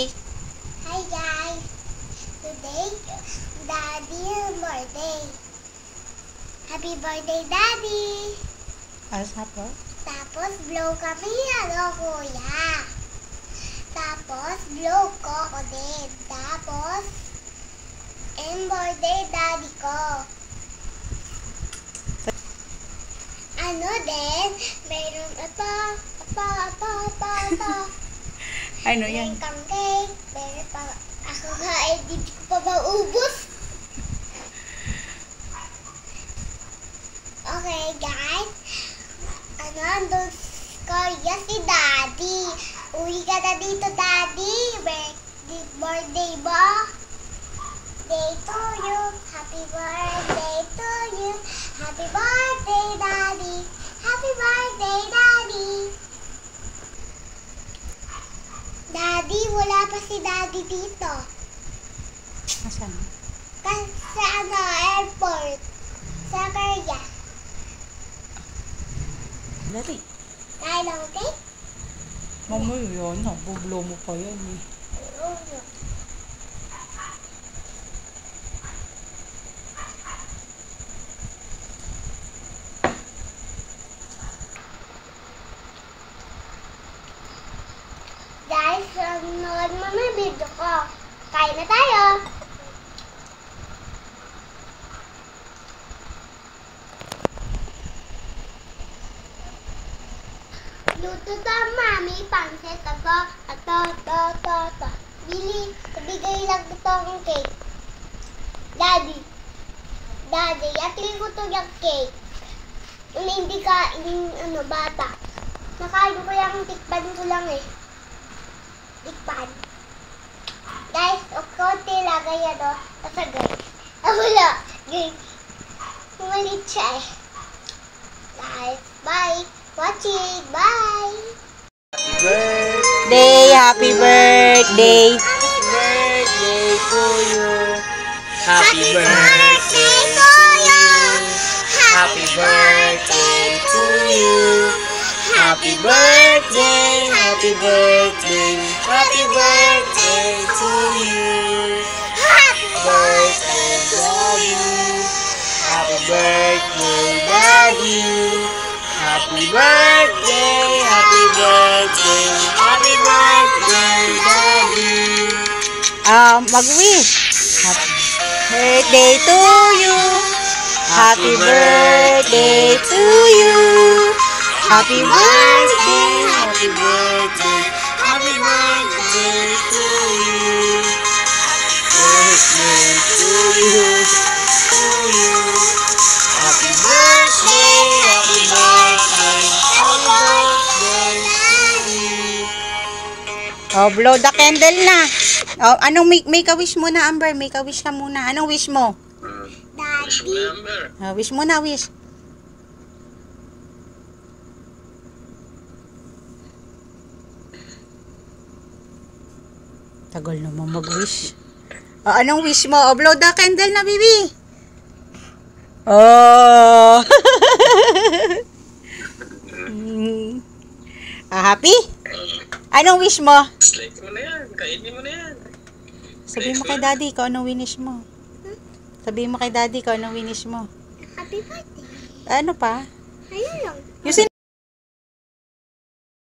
cake. Hi guys! Today, Daddy's birthday. Happy birthday, Daddy! Tapos blow kami, kuya. Tapos blow ko ako din. Tapos, birthday, Daddy ko. Din, mayroon ito. Ano yan? Mayroon kang cake. Mayroon pa, ako nga hindi ko pa maubos. Okay, guys. Andun Korea si Daddy. Uwi ka na dito, Daddy. Birthday ba? Day to you. Happy birthday to you. Happy birthday, Daddy. Happy birthday, Daddy. Daddy, wala pa si Daddy dito. Nasaan? Sa airport. Sa Korea. Dali. Kaya lang, okay? Mamaya yan. Bublo mo pa yan eh. Guys, nanood mo na video ko. Kain na tayo. Luto to, Mami. Pansit. Ito. Bili, bigay lang ito ang cake. Daddy, atil ko ito yung cake. Hindi ka, bata. Nakain ko yung tikpan ko lang eh. Tikpan. Guys, konti lagay yan o. Kasi guys. Wala. Guys. Malit siya eh. Guys, bye. Watching. Bye. Happy birthday. Happy birthday to you. Happy Happy birthday to you. Happy birthday to you. Happy birthday, happy birthday, happy birthday to you. Happy Birthday, Daddy. Happy birthday, Daddy. Happy birthday, happy birthday, happy birthday, Daddy. Mag-wish. Happy birthday to you. Happy birthday to you. Happy birthday. Happy birthday, happy birthday to you. Birthday to you, to you. Happy birthday, happy birthday, happy birthday to you. Blow the candle na. Anong make a wish muna, Amber? Make a wish ka muna. Anong wish mo? Daddy. Wish muna, wish. Tagal naman mag-wish. Anong wish mo? Blow the candle na, baby. Happy? Anong wish mo? Slide mo na yan, kainin mo na yan. Sabihin mo kay daddy kung anong winish mo. Sabihin mo kay daddy kung anong winish mo. Happy birthday. Ano pa? Ayun lang.